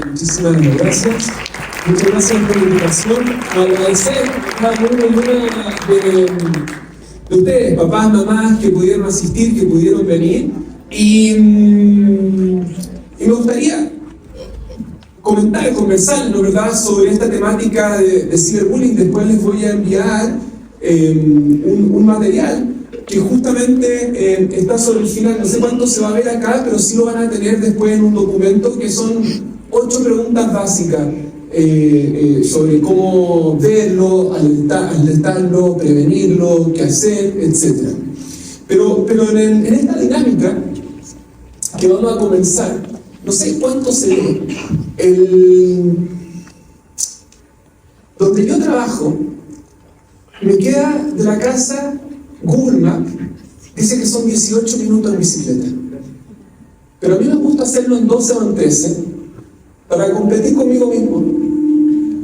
Muchísimas gracias. Muchas gracias por la invitación. Agradecer a cada uno y una de ustedes, papás, mamás, que pudieron asistir, que pudieron venir. Y me gustaría conversar, ¿no, verdad?, sobre esta temática de ciberbullying. Después les voy a enviar un material que justamente está sobre el final. No sé cuánto se va a ver acá, pero sí lo van a tener después en un documento, que son 8 preguntas básicas sobre cómo verlo, alertarlo, prevenirlo, qué hacer, etc. Pero en esta dinámica que vamos a comenzar, no sé cuánto se ve. Donde yo trabajo, me queda de la casa Google Maps, dice que son 18 minutos en bicicleta. Pero a mí me gusta hacerlo en 12 o en 13 para competir conmigo mismo.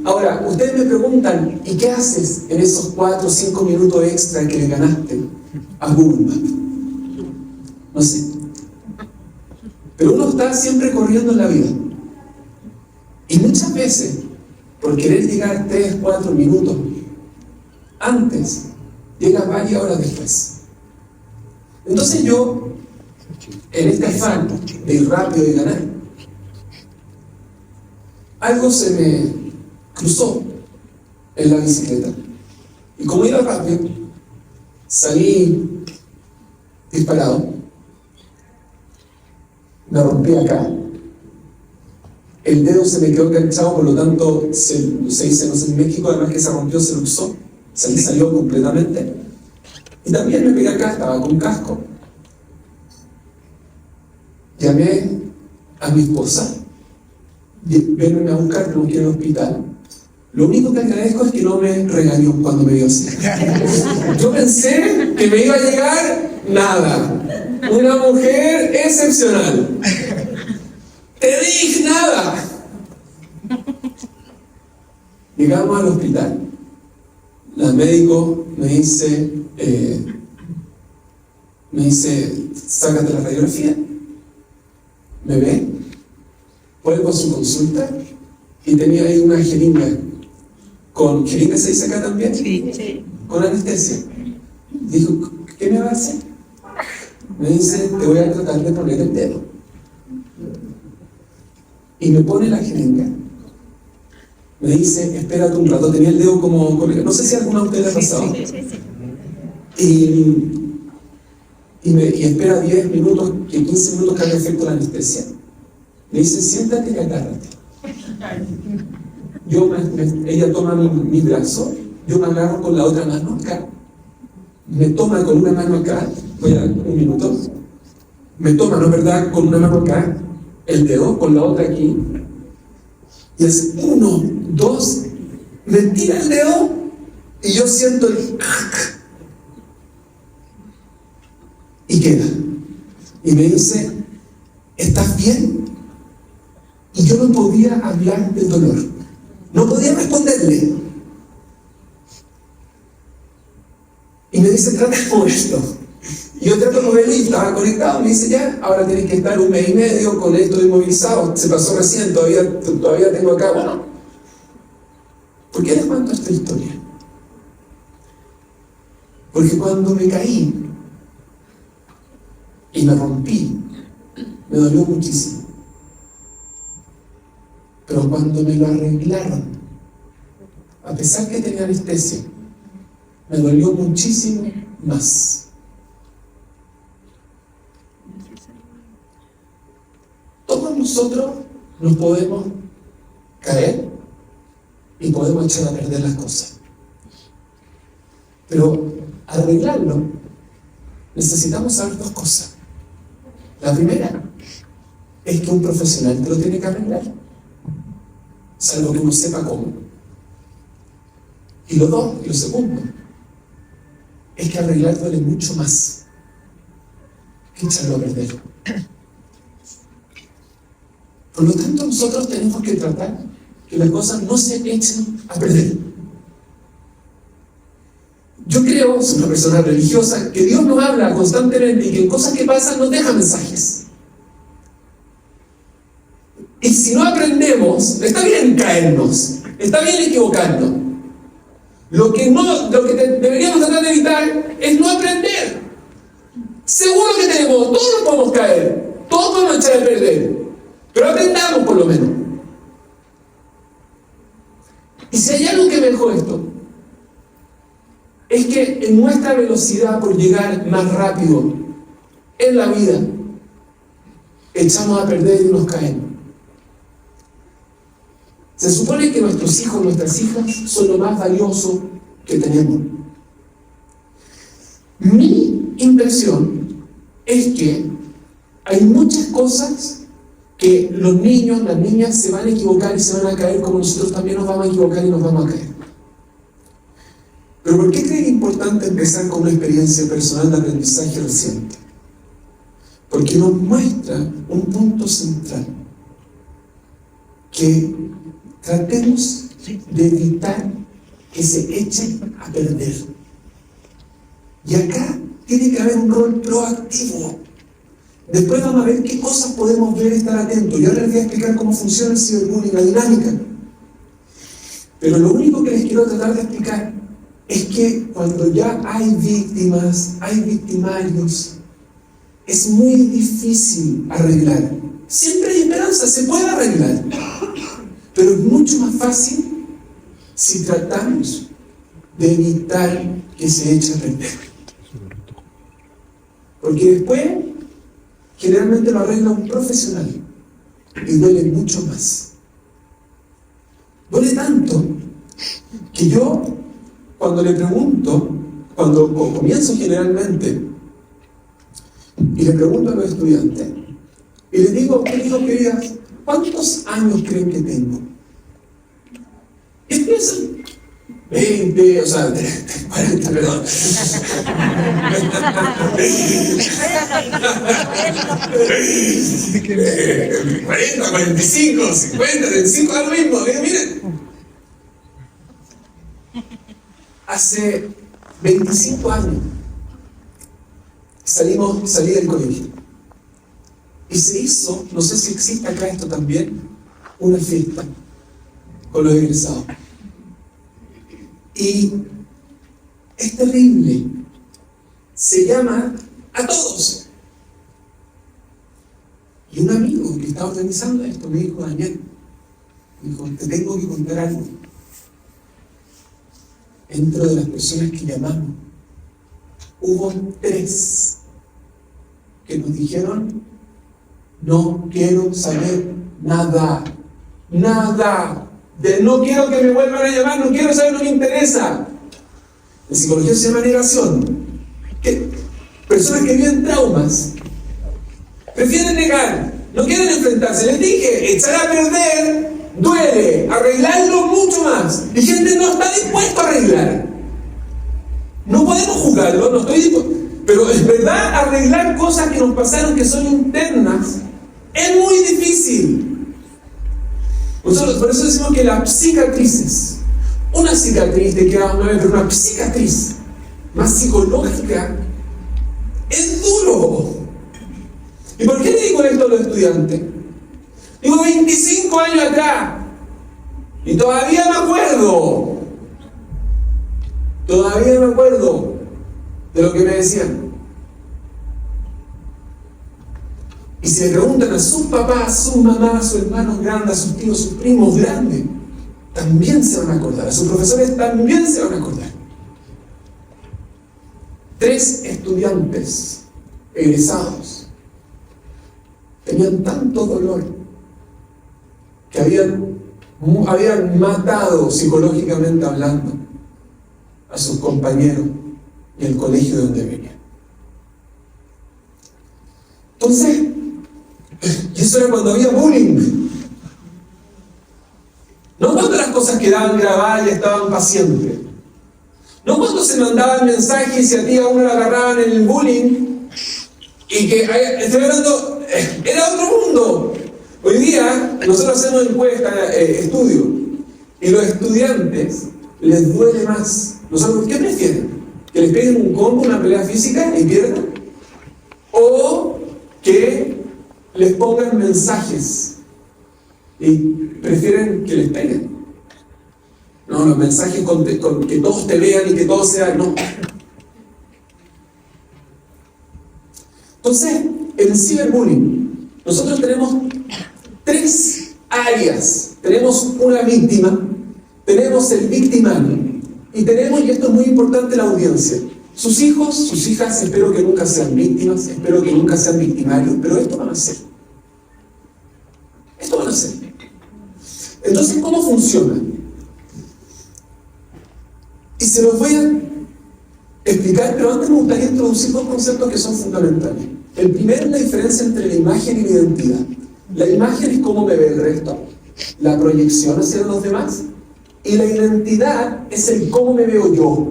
Ahora, ustedes me preguntan, ¿y qué haces en esos 4 o 5 minutos extra que le ganaste a Google Maps? No sé. Pero uno está siempre corriendo en la vida. Y muchas veces, por querer llegar 3, 4 minutos antes, llega varias horas después. Entonces yo, en este afán de ir rápido y ganar, algo se me cruzó en la bicicleta. Y como iba rápido, salí disparado, me rompí acá, el dedo se me quedó enganchado, por lo tanto se dice, no sé, en México, además que se rompió, se luxó, se me salió completamente. Y también me pegué acá, estaba con casco. Llamé a mi esposa, venme a buscar, me busqué en el hospital. Lo único que agradezco es que no me regañó cuando me vio así. Yo pensé que me iba a llegar nada. Una mujer excepcional. Te dije nada. Llegamos al hospital. La médico me dice, sácate la radiografía. Me ve, vuelvo a su consulta y tenía ahí una jeringa. ¿Con jeringa se dice acá también? Sí. Con anestesia. Dijo, ¿qué me va a hacer? Me dice, te voy a tratar de poner el dedo. Y me pone la jeringa. Me dice, espérate un rato. Tenía el dedo como... No sé si alguna de ustedes le ha pasado. Sí. Y espera 10 minutos, 15 minutos que haga efecto la anestesia. Me dice, siéntate y agárrate. Ella toma mi brazo, yo me agarro con la otra mano acá. Me toma con una mano acá, voy a dar un minuto. Me toma, ¿no es verdad?, con una mano acá, el dedo, con la otra aquí. Y es 1, 2, me tira el dedo y yo siento el... Y queda. Y me dice, ¿estás bien? Y yo no podía hablar del dolor. No podía responderle. Y me dice, trata de mover esto. Y yo trato de moverlo y estaba conectado. Me dice, ya, ahora tienes que estar 1 mes y medio con esto inmovilizado. Se pasó recién, todavía tengo acá. Bueno, ¿por qué les cuento esta historia? Porque cuando me caí y me rompí, me dolió muchísimo. Pero cuando me lo arreglaron, a pesar que tenía anestesia, me dolió muchísimo más. Todos nosotros nos podemos caer y podemos echar a perder las cosas. Pero arreglarlo, necesitamos saber 2 cosas. La primera es que un profesional te lo tiene que arreglar, salvo que uno sepa cómo. Y lo segundo, es que arreglar duele mucho más que echarlo a perder. Por lo tanto, nosotros tenemos que tratar que las cosas no se echen a perder. Yo creo, soy una persona religiosa, que Dios nos habla constantemente y que en cosas que pasan nos deja mensajes. Y si no aprendemos, está bien caernos, está bien equivocarnos. Lo que deberíamos tratar de evitar es no aprender. Seguro que todos nos podemos caer, todos podemos echar a perder, pero aprendamos por lo menos. Y si hay algo que me dejó esto, es que en nuestra velocidad por llegar más rápido en la vida, echamos a perder y nos caemos. Se supone que nuestros hijos, nuestras hijas, son lo más valioso que tenemos. Mi impresión es que hay muchas cosas que los niños, las niñas se van a equivocar y se van a caer, como nosotros también nos vamos a equivocar y nos vamos a caer. Pero ¿por qué creen importante empezar con una experiencia personal de aprendizaje reciente? Porque nos muestra un punto central, que tratemos de evitar que se echen a perder. Y acá tiene que haber un rol proactivo. Después vamos a ver qué cosas podemos ver y estar atentos. Y ahora les voy a explicar cómo funciona el ciberbullying, la dinámica. Pero lo único que les quiero tratar de explicar es que cuando ya hay víctimas, hay victimarios, es muy difícil arreglar. Siempre hay esperanza, se puede arreglar. Pero es mucho más fácil si tratamos de evitar que se eche a perder. Porque después, generalmente lo arregla un profesional y duele mucho más. Duele tanto que yo, cuando le pregunto, cuando comienzo generalmente, y le pregunto a los estudiantes, y les digo, queridas, ¿cuántos años creen que tengo? Y empiezan, 20, o sea, 40, perdón. 40, 45, 50, 35, es lo mismo. Miren. Hace 25 años salí del colegio. Y se hizo, no sé si existe acá esto también, una fiesta con los egresados. Y es terrible. Se llama a todos. Y un amigo que estaba organizando esto me dijo, Daniel, me dijo, te tengo que contar algo. Dentro de las personas que llamamos, hubo 3 que nos dijeron, no quiero saber nada, no quiero que me vuelvan a llamar, no quiero saber, no me interesa. En psicología se llama negación. Personas que viven traumas prefieren negar, no quieren enfrentarse. Les dije, echar a perder duele, arreglarlo mucho más. Y gente no está dispuesta a arreglar. No podemos juzgarlo, no estoy dispuesto. Pero es verdad, arreglar cosas que nos pasaron que son internas es muy difícil. Nosotros por eso decimos que las cicatrices, una cicatriz te queda una vez, pero una cicatriz más psicológica es duro. ¿Y por qué le digo esto a los estudiantes? Digo 25 años atrás y todavía me acuerdo de lo que me decían. Y si le preguntan a sus papás, a sus mamás, a sus hermanos grandes, a sus tíos, a sus primos grandes, también se van a acordar, a sus profesores también se van a acordar. 3 estudiantes egresados tenían tanto dolor que habían matado psicológicamente hablando a sus compañeros y el colegio de donde venían. Entonces, y eso era cuando había bullying. No cuando las cosas quedaban grabadas y estaban para siempre. No cuando se mandaban mensajes y a ti a uno la agarraban en el bullying y que, estoy hablando, era otro mundo. Hoy día nosotros hacemos encuestas, estudios, y los estudiantes les duele más. ¿Nosotros qué prefieren? ¿Que les peguen un combo, una pelea física y pierdan? ¿O que les pongan mensajes y prefieren que les peguen. No, los mensajes con que todos te vean y que todos sean, no. Entonces, en el ciberbullying, nosotros tenemos 3 áreas. Tenemos una víctima, tenemos el victimario, y tenemos, y esto es muy importante, la audiencia. Sus hijos, sus hijas, espero que nunca sean víctimas, espero que nunca sean victimarios, pero esto van a ser. Esto van a ser. Entonces, ¿cómo funciona? Y se los voy a explicar, pero antes me gustaría introducir 2 conceptos que son fundamentales. El primero es la diferencia entre la imagen y la identidad. La imagen es cómo me ve el resto, la proyección hacia los demás, y la identidad es el cómo me veo yo.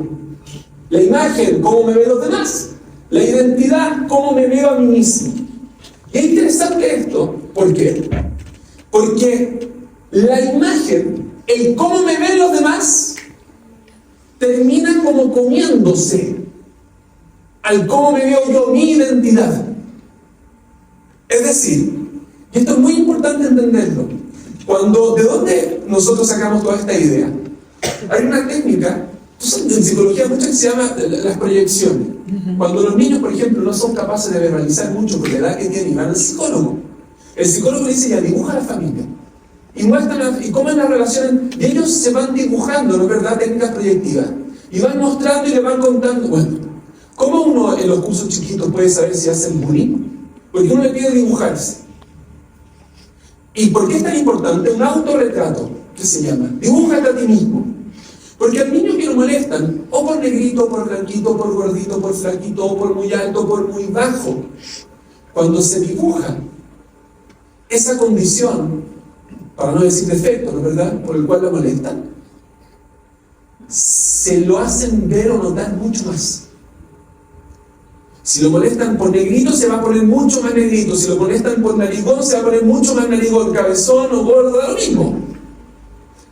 La imagen, cómo me ven los demás. La identidad, cómo me veo a mí mismo. Y es interesante esto. ¿Por qué? Porque la imagen, el cómo me ven los demás, termina como comiéndose al cómo me veo yo, mi identidad. Es decir, y esto es muy importante entenderlo, ¿de dónde nosotros sacamos toda esta idea? Hay una técnica, en psicología mucho, que se llama las proyecciones. Cuando los niños, por ejemplo, no son capaces de verbalizar mucho por la edad que tienen y van al psicólogo, el psicólogo le dice: ya, dibuja a la familia. Y muestran y cómo es la relación, y ellos se van dibujando, ¿no es verdad?, técnicas proyectivas. Y van mostrando y le van contando. Bueno, ¿cómo uno en los cursos chiquitos puede saber si hacen bullying? Porque uno le pide dibujarse. ¿Y por qué es tan importante? Un autorretrato, que se llama. Dibújate a ti mismo. Porque al niño que lo molestan, o por negrito, o por blanquito, o por gordito, por flaquito, o por muy alto, o por muy bajo, cuando se dibuja esa condición, para no decir defecto, ¿no es verdad?, por el cual la molestan, se lo hacen ver o notar mucho más. Si lo molestan por negrito, se va a poner mucho más negrito. Si lo molestan por narigón, se va a poner mucho más narigón. Cabezón o gordo, da lo mismo.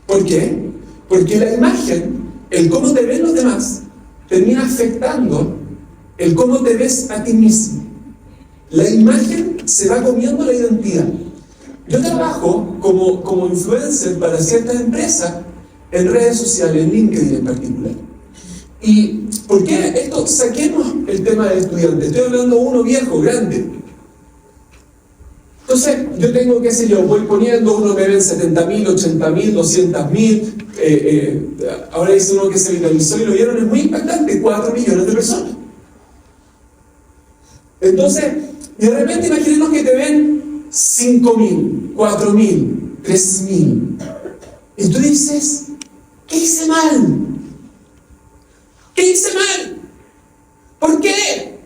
¿Por qué? Porque la imagen, el cómo te ven los demás, termina afectando el cómo te ves a ti mismo. La imagen se va comiendo la identidad. Yo trabajo como influencer para ciertas empresas en redes sociales, en LinkedIn en particular. ¿Y por qué esto? Saquemos el tema del estudiante. Estoy hablando de uno viejo, grande. Entonces, yo tengo, qué sé yo, voy poniendo, uno me ven 70.000, 80.000, 200.000. Ahora dice uno que se viralizó y lo vieron, es muy impactante, 4 millones de personas. Entonces, de repente imaginemos que te ven 5.000, 4.000, 3.000. Y tú dices: ¿qué hice mal? ¿Qué hice mal? ¿Por qué?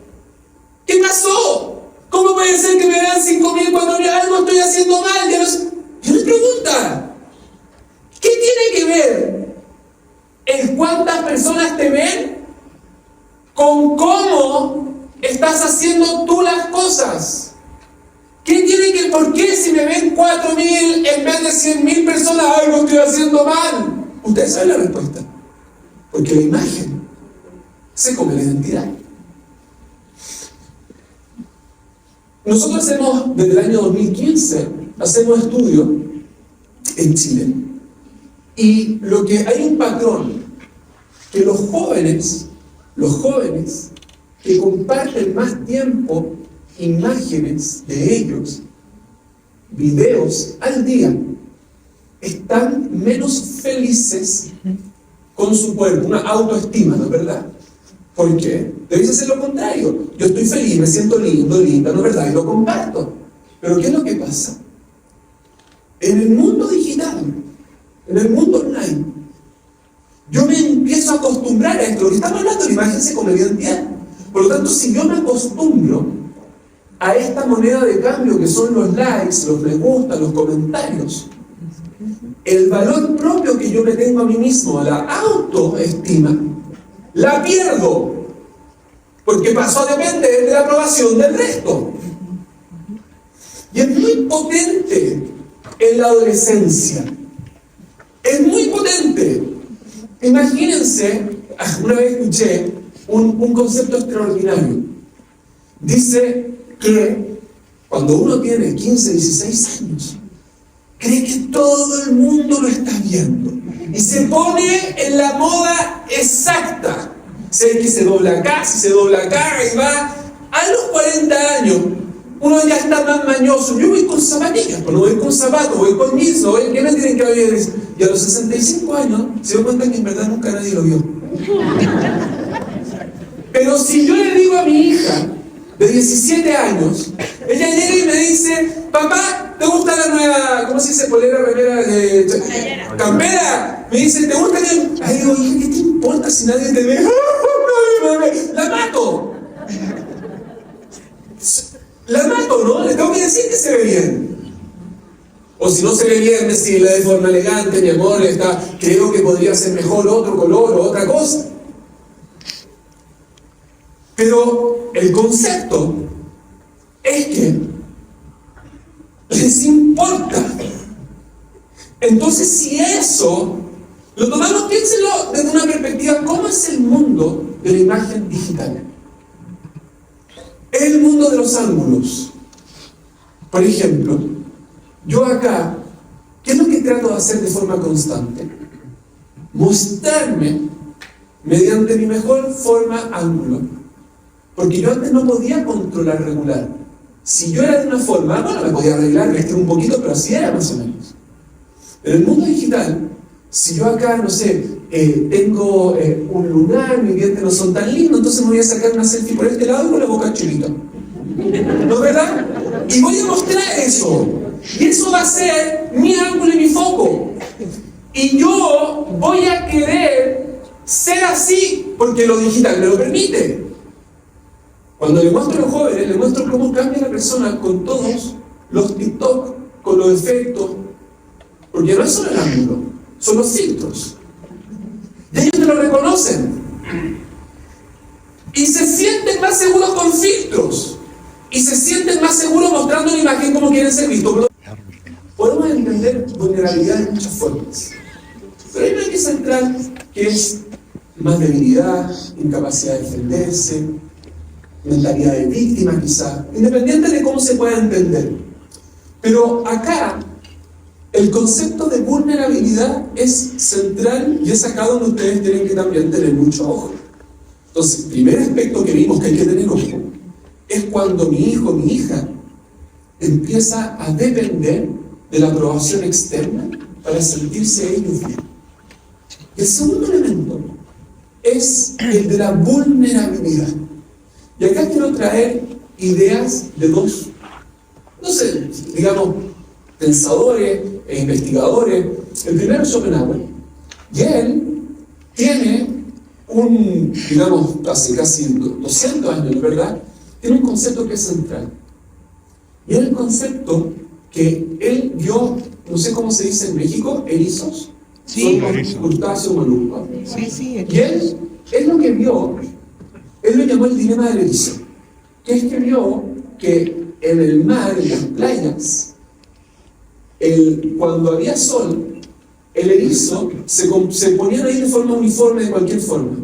¿Qué pasó? ¿Cómo puede ser que me vean 5.000, 4.000? Algo estoy haciendo mal. Y una pregunta: ¿qué tiene que ver el cuántas personas te ven con cómo estás haciendo tú las cosas? ¿Qué tiene que, por qué si me ven 4.000 en vez de 100.000 personas, algo estoy haciendo mal? Ustedes saben la respuesta. Porque la imagen se come la identidad. Nosotros desde el año 2015, hacemos estudios en Chile. Y hay un patrón, que los jóvenes que comparten más tiempo imágenes de ellos, videos al día, están menos felices con su cuerpo, una autoestima, ¿no es verdad? ¿Por qué? Debes hacer lo contrario. Yo estoy feliz, me siento lindo, linda, ¿no es verdad? Y lo comparto. Pero ¿qué es lo que pasa? En el mundo digital, en el mundo online, yo me empiezo a acostumbrar a esto. Lo que estamos hablando de la imagen se come la identidad. Por lo tanto, si yo me acostumbro a esta moneda de cambio que son los likes, los me gusta, los comentarios, el valor propio que yo me tengo a mí mismo, la autoestima, la pierdo, porque paso a depender de la aprobación del resto. Y es muy potente en la adolescencia. Es muy potente. Imagínense, una vez escuché un concepto extraordinario. Dice que cuando uno tiene 15, 16 años, cree que todo el mundo lo está viendo y se pone en la moda exacta. Sé que se dobla acá, si se dobla acá, y va a los 40 años. Uno ya está más mañoso. Yo voy con zapatillas, pues no voy con zapatos, voy con jeans, no voy, ¿qué me tienen que ver? Y a los 65 años se dio cuenta que en verdad nunca nadie lo vio. Pero si yo le digo a mi hija de 17 años, ella llega y me dice, papá, ¿te gusta la nueva, cómo se dice, polera, remera, campera? Me dice, ¿te gusta que...? Ay, digo, hija, ¿qué te importa si nadie te ve? ¡La mato! La mato, ¿no? Le tengo que decir que se ve bien. O si no se ve bien, decirle de forma elegante, mi amor, creo que podría ser mejor otro color o otra cosa. Pero el concepto es que les importa. Entonces, si eso lo tomamos, piénsenlo desde una perspectiva, ¿cómo es el mundo de la imagen digital? Es el mundo de los ángulos. Por ejemplo, yo acá, ¿qué es lo que trato de hacer de forma constante? Mostrarme mediante mi mejor forma ángulo. Porque yo antes no podía controlar regular. Si yo era de una forma, bueno, me podía arreglar, vestir un poquito, pero así era más o menos. En el mundo digital, si yo acá, no sé, tengo un lunar, mis dientes no son tan lindos, entonces me voy a sacar una selfie por este lado y con la boca chulita. ¿No es verdad? Y voy a mostrar eso. Y eso va a ser mi ángulo y mi foco. Y yo voy a querer ser así, porque lo digital me lo permite. Cuando le muestro a los jóvenes, le muestro cómo cambia la persona con todos los TikTok, con los efectos, porque no es solo el ángulo, son los filtros. Y ellos te lo reconocen. Y se sienten más seguros con filtros. Y se sienten más seguros mostrando una imagen como quieren ser vistos. Podemos entender vulnerabilidad de muchas formas. Pero hay una que es central, que es más debilidad, incapacidad de defenderse, mentalidad de víctima quizá, independiente de cómo se pueda entender. Pero acá, el concepto de vulnerabilidad es central y es acá donde ustedes tienen que también tener mucho ojo. Entonces, el primer aspecto que vimos que hay que tener ojo es cuando mi hijo, mi hija, empieza a depender de la aprobación externa para sentirse ellos bien. El segundo elemento es el de la vulnerabilidad. Y acá quiero traer ideas de dos, no sé, digamos, pensadores e investigadores. El primero es Schopenhauer. Y él tiene digamos, hace casi 200 años, ¿verdad? Tiene un concepto que es central. Y es el concepto que él vio, no sé cómo se dice en México, erizos. Sí, son crustáceos, moluscos. Sí. Y él lo que vio, él lo llamó el dilema del erizo. Que es que vio que en el mar, en las playas, cuando había sol, el erizo se ponían ahí de forma uniforme, de cualquier forma.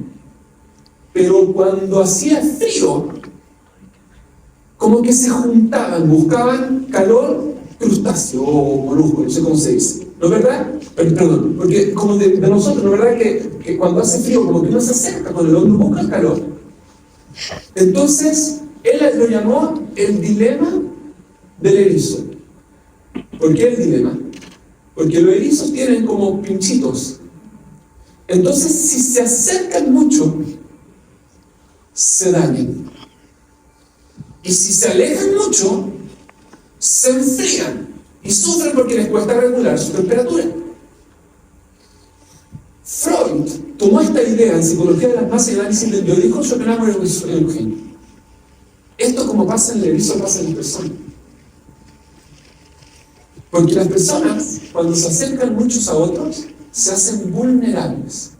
Pero cuando hacía frío, como que se juntaban, buscaban calor, crustáceo o molusco, no sé cómo se dice. ¿No es verdad? Perdón, porque como de nosotros, ¿no es verdad que cuando hace frío, como que uno se acerca con el otro, busca el calor? Entonces, él lo llamó el dilema del erizo. ¿Por qué el dilema? Porque los erizos tienen como pinchitos. Entonces, si se acercan mucho, se dañan. Y si se alejan mucho, se enfrían y sufren porque les cuesta regular su temperatura. Freud tomó esta idea en psicología de las masas y análisis del biodijo, Schopenhauer y Eugenio. Esto, como pasa en el erizo, pasa en las personas. Porque las personas, cuando se acercan muchos a otros, se hacen vulnerables.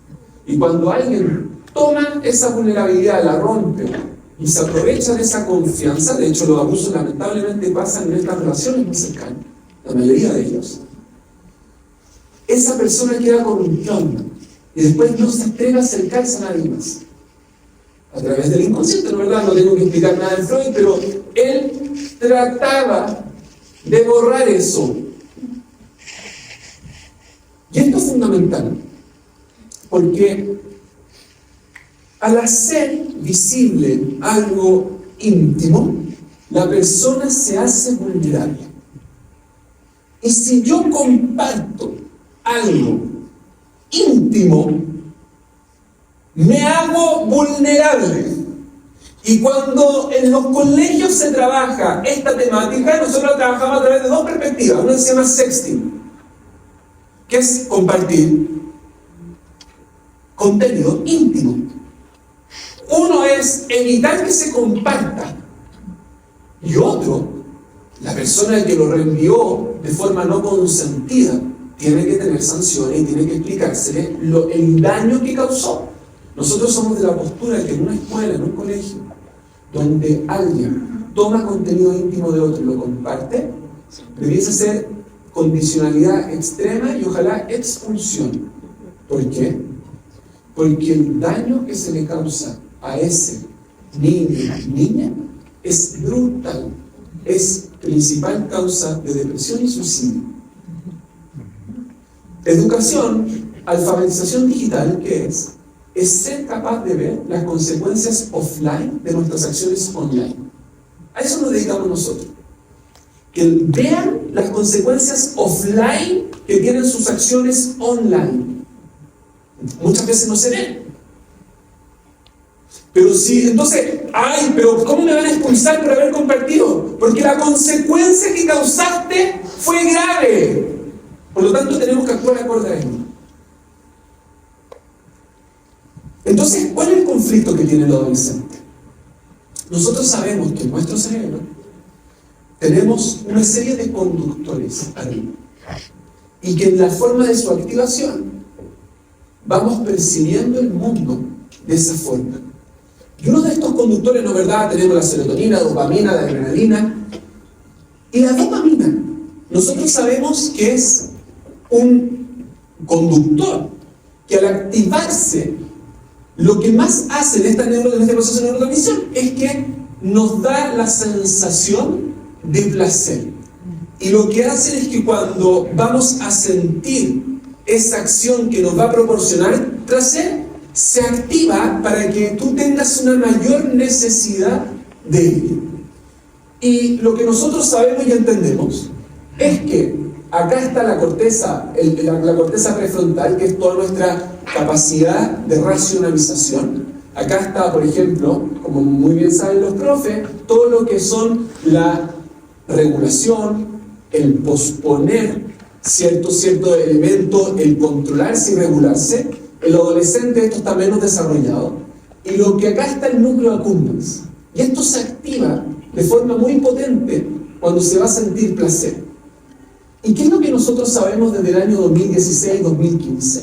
Y cuando alguien toma esa vulnerabilidad, la rompe y se aprovecha de esa confianza, de hecho los abusos lamentablemente pasan en estas relaciones muy cercanas, la mayoría de ellos, esa persona queda con un trauma y después no se atreve a acercarse a nadie más. A través del inconsciente, ¿no es verdad? No tengo que explicar nada de Freud, pero él trataba de borrar eso. fundamental, porque al hacer visible algo íntimo, la persona se hace vulnerable. Y si yo comparto algo íntimo, me hago vulnerable. Y cuando en los colegios se trabaja esta temática, nosotros trabajamos a través de dos perspectivas. Una se llama sexting, que es compartir contenido íntimo. Uno es evitar que se comparta. Y otro, la persona que lo reenvió de forma no consentida, tiene que tener sanciones y tiene que explicársele el daño que causó. Nosotros somos de la postura que en una escuela, en un colegio, donde alguien toma contenido íntimo de otro y lo comparte, debiese ser condicionalidad extrema y ojalá expulsión. ¿Por qué? Porque el daño que se le causa a ese niño y niña es brutal. Es principal causa de depresión y suicidio. Educación, alfabetización digital, ¿qué es? Es ser capaz de ver las consecuencias offline de nuestras acciones online. A eso nos dedicamos nosotros. Que vean las consecuencias offline que tienen sus acciones online. Muchas veces no se ven. Pero sí, entonces, pero ¿cómo me van a expulsar por haber compartido? Porque la consecuencia que causaste fue grave. Por lo tanto, tenemos que actuar acorde a ello. Entonces, ¿cuál es el conflicto que tiene el adolescente? Nosotros sabemos que en nuestro cerebro tenemos una serie de conductores arriba y que en la forma de su activación vamos percibiendo el mundo de esa forma. Y uno de estos conductores, ¿no es verdad? Tenemos la serotonina, dopamina, la adrenalina. Y la dopamina, nosotros sabemos que es un conductor que al activarse, lo que más hace en este proceso de neurotransmisión es que nos da la sensación de placer. Y lo que hace es que cuando vamos a sentir esa acción que nos va a proporcionar placer, se activa para que tú tengas una mayor necesidad de vivir. Y lo que nosotros sabemos y entendemos es que acá está la corteza, la corteza prefrontal, que es toda nuestra capacidad de racionalización. Acá está, por ejemplo, como muy bien saben los profes, todo lo que son la regulación, el posponer cierto elemento, el controlarse y regularse. El adolescente esto está menos desarrollado. Y lo que acá está el núcleo accumbens. Y esto se activa de forma muy potente cuando se va a sentir placer. ¿Y qué es lo que nosotros sabemos desde el año 2016-2015?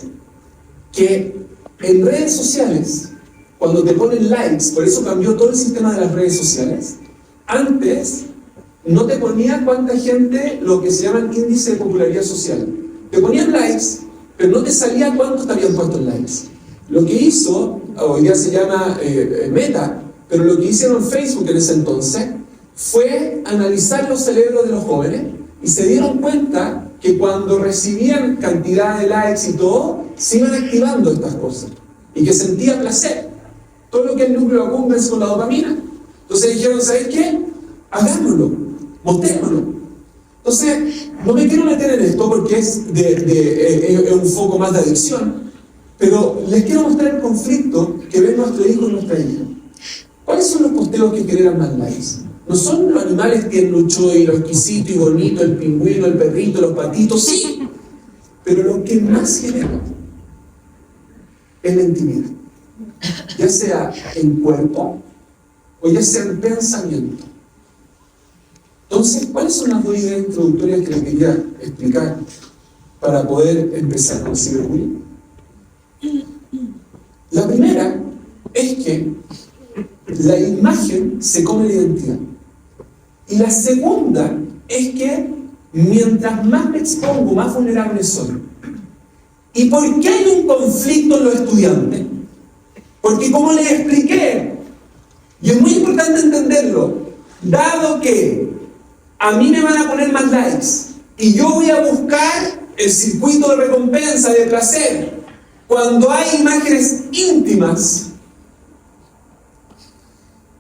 Que en redes sociales, cuando te ponen likes, por eso cambió todo el sistema de las redes sociales, antes no te ponía cuánta gente, lo que se llama índice de popularidad social. Te ponían likes, pero no te salía cuántos te habían puesto en likes. Lo que hizo, hoy día se llama Meta, pero lo que hicieron Facebook en ese entonces fue analizar los cerebros de los jóvenes y se dieron cuenta que cuando recibían cantidad de likes y todo, se iban activando estas cosas y que sentía placer. Todo lo que es el núcleo accumbens con la dopamina. Entonces dijeron, ¿sabes qué? Hagámoslo, mostrémoslo. Entonces, no me quiero meter en esto porque es un foco más de adicción, pero les quiero mostrar el conflicto que ven nuestro hijo y nuestra hija. ¿Cuáles son los posteos que generan más likes? No son los animales tiernuchos y lo exquisito y bonito, el pingüino, el perrito, los patitos, sí, pero lo que más genera es la intimidad, ya sea en cuerpo o ya sea en pensamiento. Entonces, ¿cuáles son las dos ideas introductorias que les quería explicar para poder empezar con el ciberbullying? La primera es que la imagen se come la identidad. Y la segunda es que mientras más me expongo, más vulnerable soy. ¿Y por qué hay un conflicto en los estudiantes? Porque como les expliqué, y es muy importante entenderlo, dado que a mí me van a poner más likes y yo voy a buscar el circuito de recompensa, de placer. Cuando hay imágenes íntimas,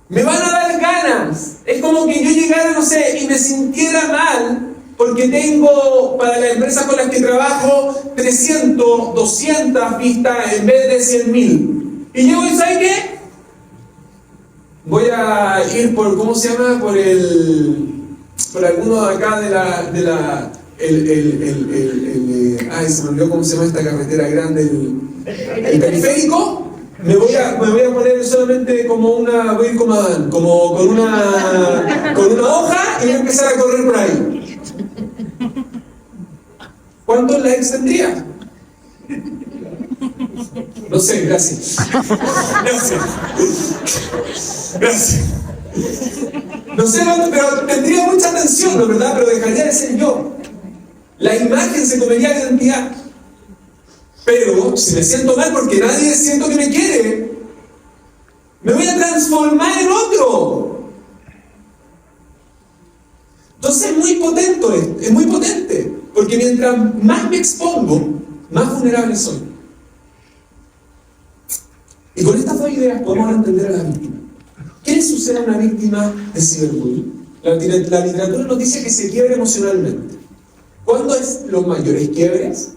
me van a dar ganas. Es como que yo llegara, no sé, y me sintiera mal porque tengo, para las empresas con las que trabajo, 300, 200 vistas en vez de 100.000. Y llego y ¿sabe qué? Voy a ir por, ¿cómo se llama? Por alguno de acá ay, se me olvidó cómo se llama esta carretera grande, el periférico. Me voy a poner solamente como voy a ir como Adán, como con una hoja y voy a empezar a correr por ahí. ¿Cuántos likes tendría? No sé, gracias. Gracias. No sé, pero tendría mucha atención, ¿no, verdad? Pero dejaría de ser yo. La imagen se comería la identidad. Pero si me siento mal porque nadie siento que me quiere, me voy a transformar en otro. Entonces es muy potente, es muy potente. Porque mientras más me expongo, más vulnerable soy. Y con estas dos ideas podemos entender a la víctima. ¿Qué le sucede a una víctima de ciberbullying? La literatura nos dice que se quiebra emocionalmente. ¿Cuándo es los mayores quiebres?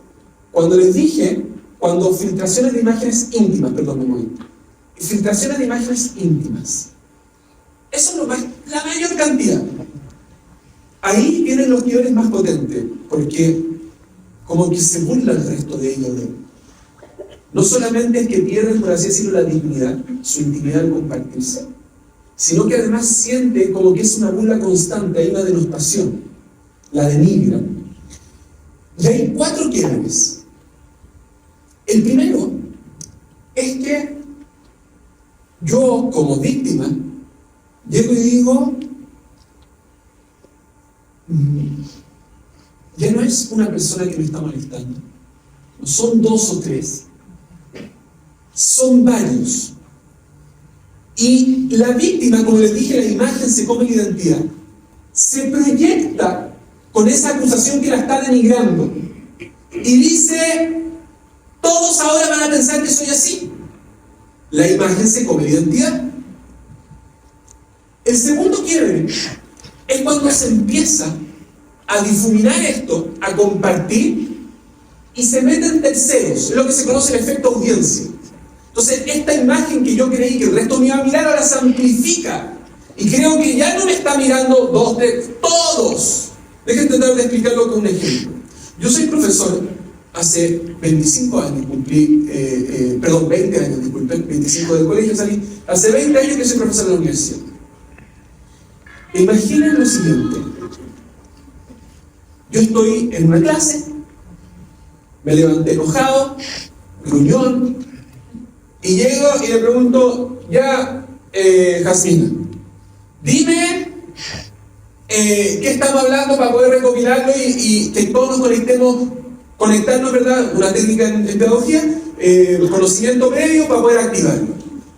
Cuando les dije, cuando filtraciones de imágenes íntimas, perdón, me moví. Filtraciones de imágenes íntimas. Eso es la mayor cantidad. Ahí vienen los quiebres más potentes, porque como que se burla el resto de ellos. No solamente es que pierden, por así decirlo, la dignidad, su intimidad al compartirse, sino que además siente como que es una burla constante, hay una denostación, la denigran. Y hay 4 quiebres. El primero es que yo, como víctima, llego y digo, ya no es una persona que me está molestando, no son 2 o 3, son varios. Y la víctima, como les dije, la imagen se come la identidad. Se proyecta con esa acusación que la está denigrando. Y dice, todos ahora van a pensar que soy así. La imagen se come la identidad. El segundo quiebre es cuando se empieza a difuminar esto, a compartir, y se meten terceros. Es lo que se conoce el efecto audiencia. Entonces, esta imagen que yo creí que el resto me iba a mirar, ahora se amplifica. Y creo que ya no me está mirando 2, 3, todos. Dejen tratar de explicarlo con un ejemplo. Yo soy profesor, hace 25 años cumplí, 20 años, disculpe, 25 del colegio salí, hace 20 años que soy profesor de la universidad. Imaginen lo siguiente. Yo estoy en una clase, me levanté enojado, gruñón, y llego y le pregunto, Jasmina, dime qué estamos hablando para poder recopilarlo y que todos nos conectarnos, ¿verdad? Una técnica en pedagogía, conocimiento previo para poder activarlo.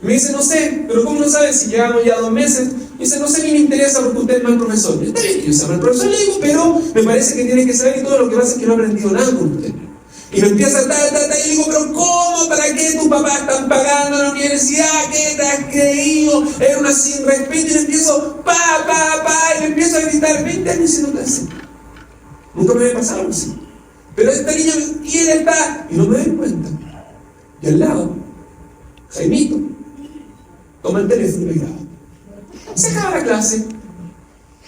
Me dice, no sé, pero ¿cómo no sabes si llevamos ya 2 meses? Me dice, no sé ni me interesa porque usted es mal profesor. Está bien que yo sea mal profesor, le digo, pero me parece que tiene que saber y todo lo que pasa es que no he aprendido nada con usted. Y me empieza a y le digo, pero ¿cómo? ¿Para qué tus papás están pagando la universidad? ¿Qué te has creído? Es una sin respeto. Y le empiezo, y le empiezo a gritar 20 años haciendo clase. Nunca me había pasado algo así. Pero esta niña, ¿quién está? Y no me doy cuenta. Y al lado, Jaimito toma el teléfono y me graba. Se acaba la clase.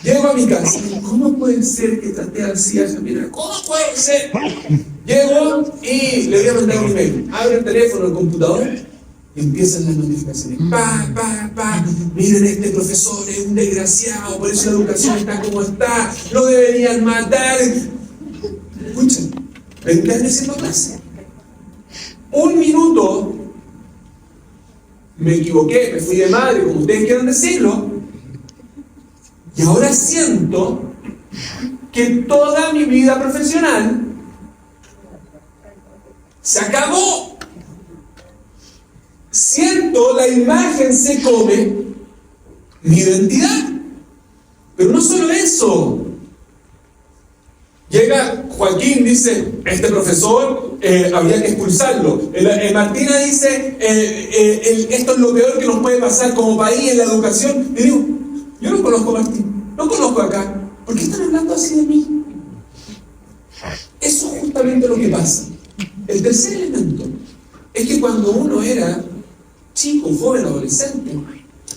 Llego a mi casa. ¿Cómo puede ser que traté así a Jaimito? ¿Cómo puede ser? Llego y le voy a mandar un email. Abre el teléfono, el computador y empiezan las notificaciones. Miren, este profesor es un desgraciado, por eso la educación está como está, lo deberían matar. Escuchen, 20 años haciendo clase. 1 minuto, me equivoqué, me fui de madre, como ustedes quieran decirlo, y ahora siento que toda mi vida profesional se acabó. Siento, la imagen se come mi identidad. Pero no solo eso. Llega Joaquín, dice, este profesor habría que expulsarlo. Martina dice, esto es lo peor que nos puede pasar como país en la educación. Y digo, yo no conozco a Martín, no conozco acá. ¿Por qué están hablando así de mí? Eso es justamente lo que pasa. El tercer elemento es que cuando uno era chico, joven, adolescente,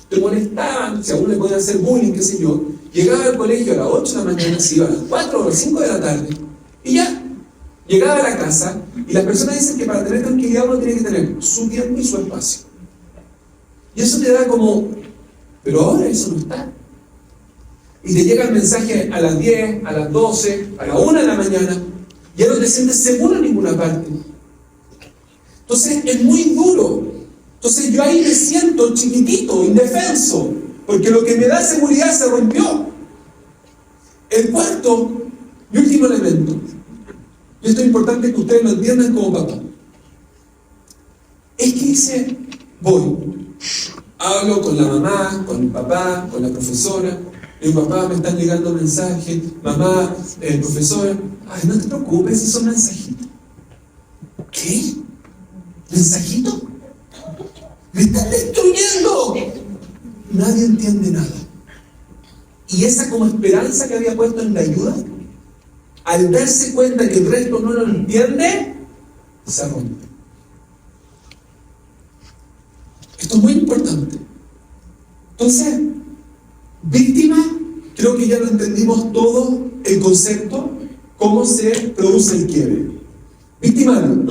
te molestaban, si a uno le podían hacer bullying, qué sé yo, llegaba al colegio a las 8 de la mañana, se iba a las 4 o las 5 de la tarde, y ya, llegaba a la casa, y las personas dicen que para tener tranquilidad uno tiene que tener su tiempo y su espacio. Y eso te da como, pero ahora eso no está. Y te llega el mensaje a las 10, a las 12, a la 1 de la mañana, y ya no te sientes seguro en ninguna parte. Entonces es muy duro. Entonces yo ahí me siento chiquitito, indefenso, porque lo que me da seguridad se rompió. El cuarto y último elemento, y esto es importante que ustedes lo entiendan como papá, es que dice, voy, hablo con la mamá, con el papá, con la profesora, y papá, me están llegando mensajes, mamá, profesora, ay, no te preocupes si son mensajitos. ¿Qué? ¿Mensajito? ¡Me están destruyendo! Nadie entiende nada. Y esa como esperanza que había puesto en la ayuda, al darse cuenta que el resto no lo entiende, se rompe. Esto es muy importante. Entonces, víctima, creo que ya lo entendimos todo el concepto, cómo se produce el quiebre. Victimario.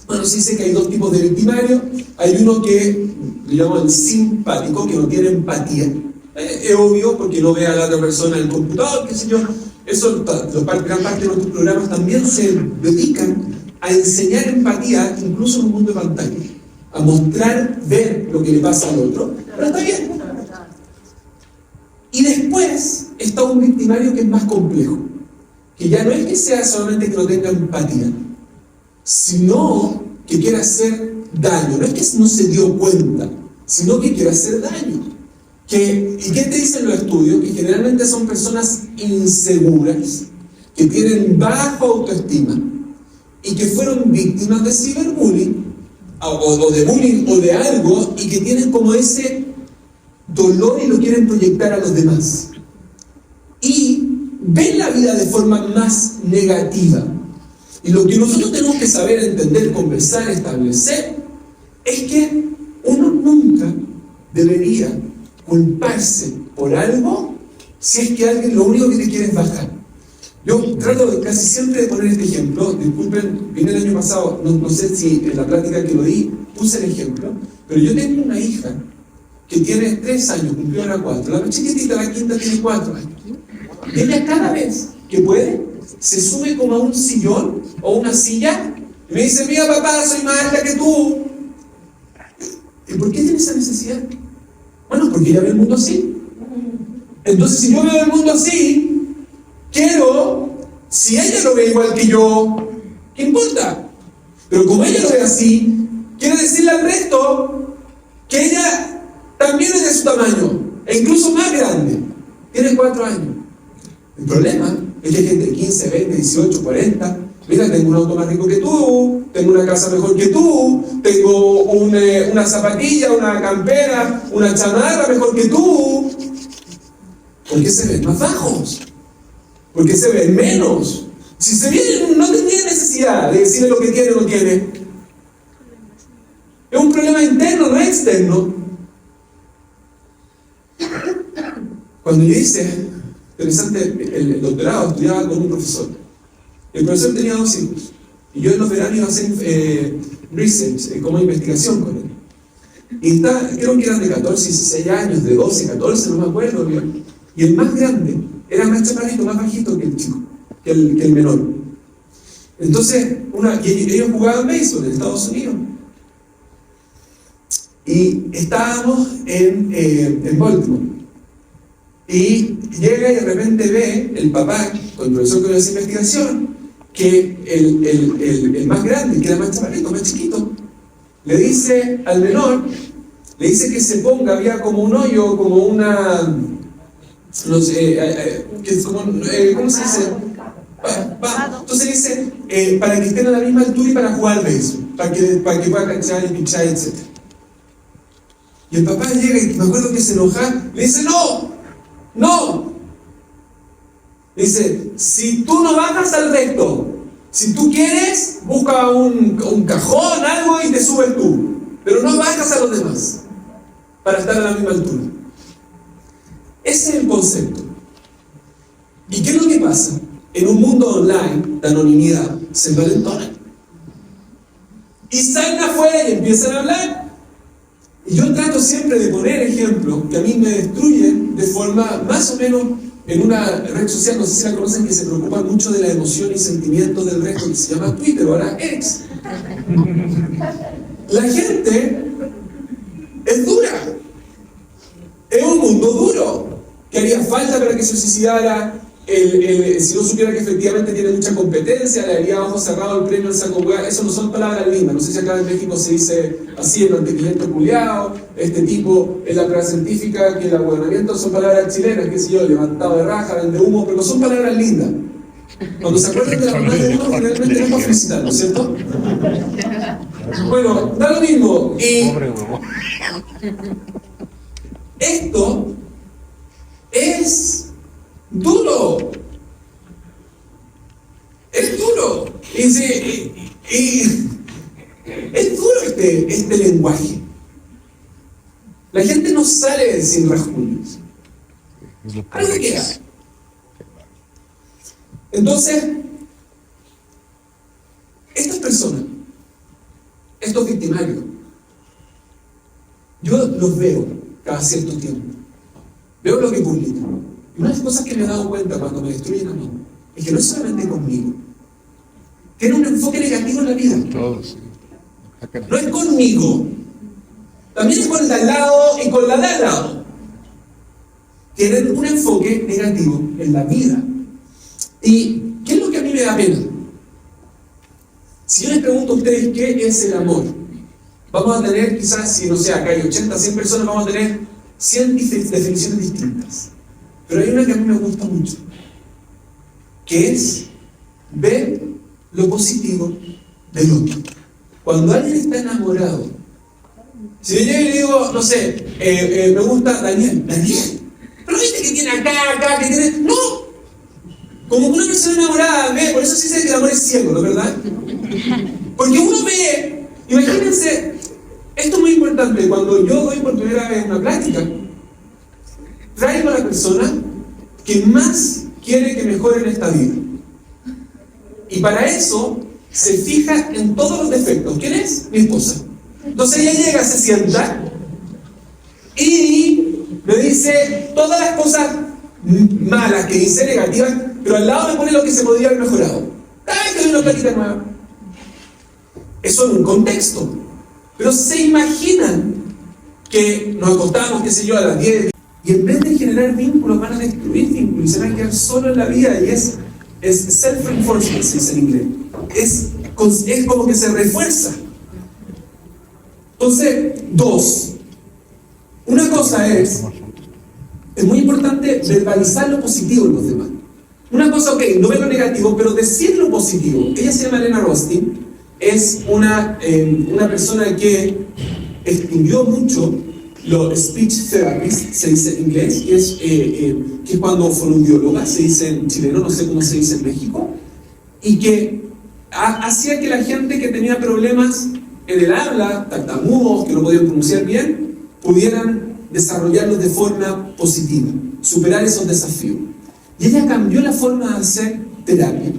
Bueno, sí sé que hay dos tipos de victimario. Hay uno que le llaman simpático, que no tiene empatía. Es obvio porque no ve a la otra persona en el computador, qué sé yo. Eso, gran parte de nuestros programas también se dedican a enseñar empatía, incluso en un mundo de pantalla. A mostrar, ver lo que le pasa al otro. Pero está bien. Y después está un victimario que es más complejo. Que ya no es que sea solamente que no tenga empatía, sino que quiere hacer daño. No es que no se dio cuenta, sino que quiere hacer daño. ¿Y qué te dicen los estudios? Que generalmente son personas inseguras, que tienen baja autoestima y que fueron víctimas de ciberbullying o de bullying o de algo, y que tienen como ese dolor y lo quieren proyectar a los demás. Y ven la vida de forma más negativa. Y lo que nosotros tenemos que saber, entender, conversar, establecer, es que uno nunca debería culparse por algo si es que alguien lo único que te quiere es bajar. Yo trato casi siempre de poner este ejemplo. Disculpen, vine el año pasado, no sé si en la plática que lo di puse el ejemplo, pero yo tengo una hija que tiene 3 años, cumplió ahora 4. La más chiquitita, la quinta, tiene 4 años. Ella cada vez que puede se sube como a un sillón o una silla y me dice, mira papá, soy más alta que tú. ¿Y por qué tiene esa necesidad? Bueno, porque ella ve el mundo así. Entonces, si yo veo el mundo así, quiero, si ella lo ve igual que yo, ¿qué importa? Pero como ella lo ve así, quiere decirle al resto que ella también es de su tamaño, e incluso más grande. Tiene 4 años. El problema es que hay gente de 15, 20, 18, 40. Mira, tengo un auto más rico que tú, tengo una casa mejor que tú, tengo una zapatilla, una campera, una chamarra mejor que tú. ¿Por qué se ven más bajos? ¿Por qué se ven menos? Si se ven, no tendría necesidad de decirle lo que tiene o no tiene. Es un problema interno, no externo. Cuando yo hice, interesante, el doctorado, estudiaba con un profesor. El profesor tenía 2 hijos. Y yo en los veranos iba a hacer research, como investigación con él. Y creo que eran de 14, 16 años, de 12, 14, no me acuerdo bien. Y el más grande era más chaparrito, más bajito que el chico, que el menor. Entonces, ellos jugaban béisbol en Estados Unidos. Y estábamos en Baltimore. Y llega y de repente ve el papá, con el profesor que hace investigación, que el más grande, que era más chaparrito, más chiquito, le dice al menor, le dice que se ponga, había como un hoyo, como una, no sé, que es como, ¿cómo se dice? Entonces dice, para que estén a la misma altura y para jugar de eso, para que pueda cachar y pichar, etc. Y el papá llega y me acuerdo que se enoja, le dice, no. Le dice, si tú no bajas al recto, si tú quieres, busca un cajón, algo y te subes tú, pero no bajas a los demás, para estar a la misma altura. Ese es el concepto. ¿Y qué es lo que pasa? En un mundo online de anonimidad, se envalentonan. Y salen afuera y empiezan a hablar. Y yo trato siempre de poner ejemplos que a mí me destruyen de forma más o menos en una red social, no sé si la conocen, que se preocupa mucho de la emoción y sentimientos del resto, que se llama Twitter, ahora X. La gente es dura. Es un mundo duro, que haría falta para que se suicidara. Si no supiera que efectivamente tiene mucha competencia, le haría ojos cerrados el premio al saco hueá. Eso no son palabras lindas. No sé si acá en México se dice así, el anticristo culiao, este tipo en la prueba científica, que el ahueonamiento son palabras chilenas, qué sé yo, levantado de raja, vende humo, pero no son palabras lindas. Cuando se acuerdan de la mamá de uno, generalmente no es para felicitar, ¿no es cierto? Bueno, da lo mismo. Y esto es duro. Es duro. Y es duro este lenguaje. La gente no sale sin rasguños. Algo queda. Entonces, estas personas, estos victimarios, yo los veo cada cierto tiempo. Veo lo que publican. Y una de las cosas que me he dado cuenta cuando me destruyen a mí es que no es solamente conmigo. Tiene un enfoque negativo en la vida. No es conmigo. También es con el de al lado y con la de al lado. Tienen un enfoque negativo en la vida. ¿Y qué es lo que a mí me da pena? Si yo les pregunto a ustedes qué es el amor, vamos a tener quizás, si no sé, acá hay 80, 100 personas, vamos a tener 100 definiciones distintas. Pero hay una que a mí me gusta mucho, que es ver lo positivo del otro. Cuando alguien está enamorado, si yo llego y le digo, no sé, me gusta Daniel, pero viste que tiene acá, que tiene... ¡No! Como una persona enamorada ve, por eso se dice que el amor es ciego, ¿no es verdad? Porque uno ve, imagínense, esto es muy importante, cuando yo doy por primera vez una plática, traigo a la persona que más quiere que mejore en esta vida. Y para eso se fija en todos los defectos. ¿Quién es? Mi esposa. Entonces ella llega, se sienta y me dice todas las cosas malas que dice, negativas, pero al lado me pone lo que se podría haber mejorado. ¡Ay, que doy una plática nueva! Eso en un contexto. Pero se imaginan que nos acostamos, qué sé yo, a las 10, y en vez de generar vínculos, van a destruir vínculos y se van a quedar solo en la vida. Y es self-reinforcement, se dice en inglés. Es como que se refuerza. Entonces, dos. Una cosa es muy importante verbalizar lo positivo en los demás. Una cosa, ok, no ver lo negativo, pero decir lo positivo. Ella se llama Elena Rostin, es una persona que estudió mucho los speech therapists, se dice en inglés, que es cuando fonoaudióloga, se dice en chileno, no sé cómo se dice en México, y que hacía que la gente que tenía problemas en el habla, tartamudos, que no podían pronunciar bien, pudieran desarrollarlos de forma positiva, superar esos desafíos. Y ella cambió la forma de hacer terapia,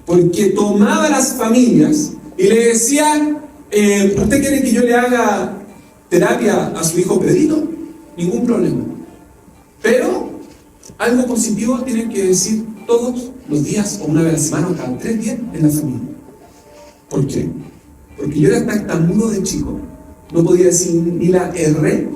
porque tomaba a las familias y le decía, ¿usted quiere que yo le haga terapia a su hijo Pedrito? Ningún problema. Pero algo positivo tienen que decir todos los días, o una vez a la semana, o cada 3 días en la familia. ¿Por qué? Porque yo era tartamudo de chico, no podía decir ni la R,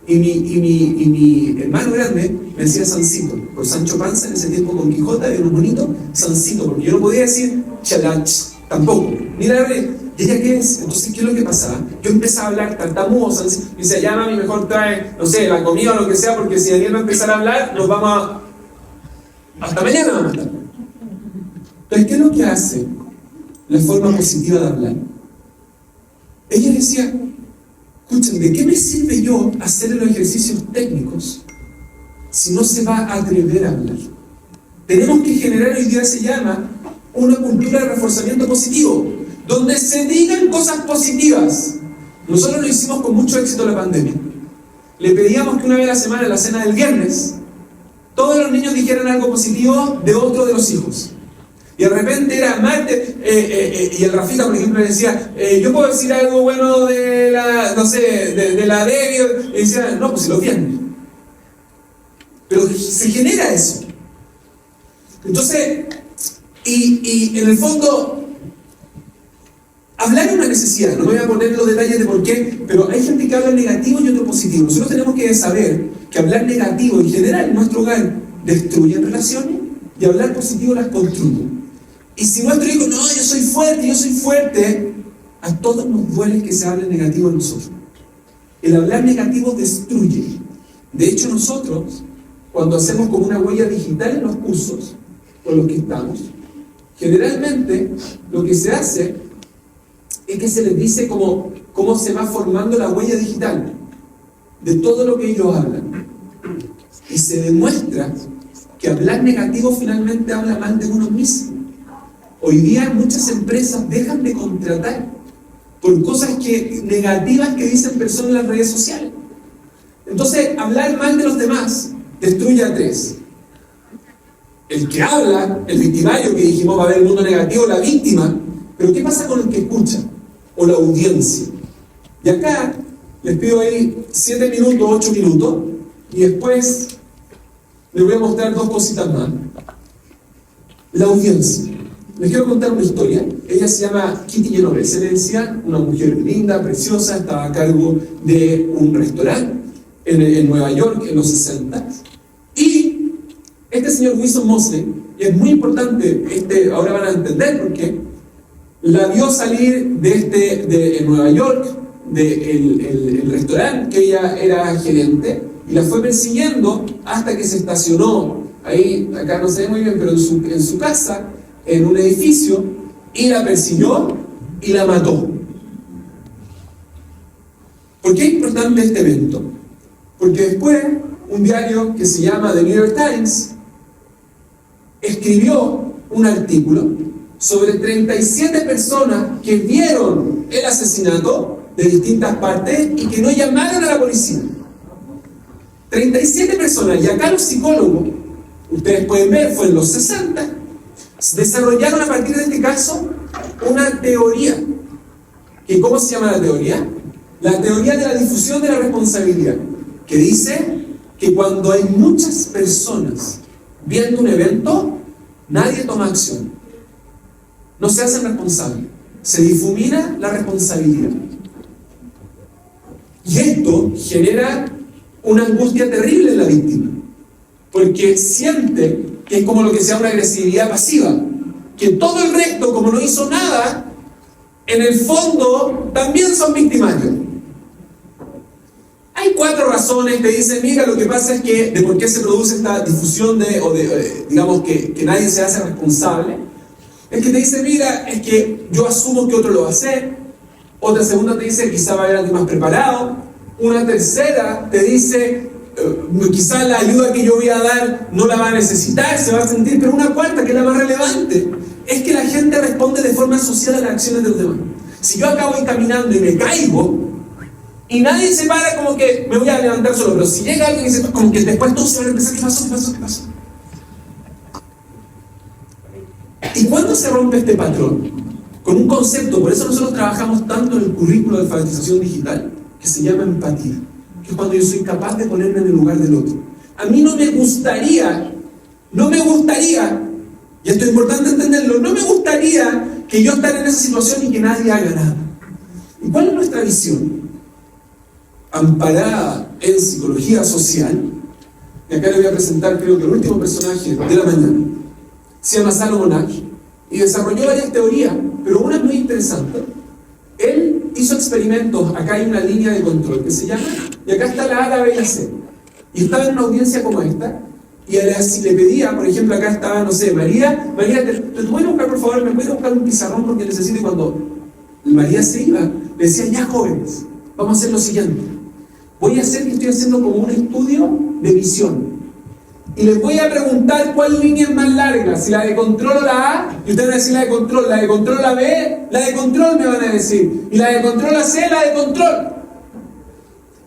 y mi hermano grande me decía Sancito, por Sancho Panza en ese tiempo con Quijote, de unos bonitos, Sancito, porque yo no podía decir Chalach, tampoco, ni la R. ¿Y ella qué es? Entonces, ¿qué es lo que pasaba? Yo empezaba a hablar tartamudo, Sancito, y decía, ya mami, mejor trae, no sé, la comida o lo que sea, porque si Daniel va a empezar a hablar, nos vamos a... hasta mañana vamos a estar. Entonces, ¿qué es lo que hace la forma positiva de hablar? Ella decía, escuchen, ¿de qué me sirve yo hacer los ejercicios técnicos si no se va a atrever a hablar? Tenemos que generar, hoy día se llama, una cultura de reforzamiento positivo, donde se digan cosas positivas. Nosotros lo hicimos con mucho éxito en la pandemia. Le pedíamos que una vez a la semana, en la cena del viernes, todos los niños dijeran algo positivo de otro de los hijos. Y de repente era martes, y el Rafita, por ejemplo, le decía, yo puedo decir algo bueno de la, no sé, de la Debbie, y decía, no, pues si lo viernes. Pero se genera eso. Entonces, y en el fondo, hablar es una necesidad. No me voy a poner los detalles de por qué, pero hay gente que habla negativo y otro positivo. Nosotros tenemos que saber que hablar negativo en general en nuestro hogar destruye relaciones y hablar positivo las construye. Y si nuestro hijo, no, yo soy fuerte, a todos nos duele que se hable negativo de nosotros. El hablar negativo destruye. De hecho, nosotros, cuando hacemos como una huella digital en los cursos con los que estamos, generalmente lo que se hace es que se les dice cómo se va formando la huella digital de todo lo que ellos hablan. Y se demuestra que hablar negativo finalmente habla mal de uno mismo. Hoy día muchas empresas dejan de contratar por cosas negativas que dicen personas en las redes sociales. Entonces, hablar mal de los demás destruye a tres. El que habla, el victimario que dijimos va a ver el mundo negativo, la víctima. Pero ¿qué pasa con el que escucha? O la audiencia. Y acá les pido ahí 7 minutos, 8 minutos, y después les voy a mostrar 2 cositas más. La audiencia. Les quiero contar una historia. Ella se llama Kitty Genovese. Se le decía, una mujer linda, preciosa, estaba a cargo de un restaurante en Nueva York en los 60. Y este señor Wilson Mosley, y es muy importante, ahora van a entender por qué, la vio salir de Nueva York, del restaurante que ella era gerente, y la fue persiguiendo hasta que se estacionó ahí, acá no se ve muy bien, pero en su casa, en un edificio, y la persiguió y la mató. ¿Por qué es importante este evento? Porque después, un diario que se llama The New York Times escribió un artículo sobre 37 personas que vieron el asesinato de distintas partes y que no llamaron a la policía. 37 personas, y acá los psicólogos, ustedes pueden ver, fue en los 60, desarrollaron a partir de este caso una teoría. ¿Y cómo se llama la teoría? La teoría de la difusión de la responsabilidad, que dice que cuando hay muchas personas viendo un evento, nadie toma acción. No se hacen responsables. Se difumina la responsabilidad. Y esto genera una angustia terrible en la víctima, porque siente que es como lo que se llama una agresividad pasiva, que todo el resto, como no hizo nada, en el fondo también son victimarios. Hay 4 razones que dicen, mira, lo que pasa es que de por qué se produce esta difusión digamos que nadie se hace responsable, es que te dice, mira, es que yo asumo que otro lo va a hacer. Otra segunda te dice, quizá va a haber alguien más preparado. Una tercera te dice, quizá la ayuda que yo voy a dar no la va a necesitar, se va a sentir. Pero una cuarta, que es la más relevante, es que la gente responde de forma social a las acciones de los demás. Si yo acabo de ir caminando y me caigo, y nadie se para, como que me voy a levantar solo, pero si llega alguien y se como que después todos se van a empezar, ¿qué pasó? ¿Y cuándo se rompe este patrón? Con un concepto, por eso nosotros trabajamos tanto en el currículo de alfabetización digital, que se llama empatía, que es cuando yo soy capaz de ponerme en el lugar del otro. A mí no me gustaría, y esto es importante entenderlo, no me gustaría que yo estar en esa situación y que nadie haga nada. ¿Y cuál es nuestra visión? Amparada en psicología social, y acá le voy a presentar, creo que el último personaje de la mañana, se llama Salomon Asch, y desarrolló varias teorías, pero una es muy interesante. Él hizo experimentos, acá hay una línea de control que se llama, y acá está la A, la B y la C, y estaba en una audiencia como esta, y si le pedía, por ejemplo, acá estaba, no sé, María, ¿te puedes buscar, por favor? ¿Me puedes buscar un pizarrón porque necesito? Y cuando María se iba, le decía, ya jóvenes, vamos a hacer lo siguiente. Voy a hacer que estoy haciendo como un estudio de visión. Y les voy a preguntar cuál línea es más larga, si la de control o la A, y ustedes van a decir la de control o la B, la de control me van a decir, y la de control la C, la de control.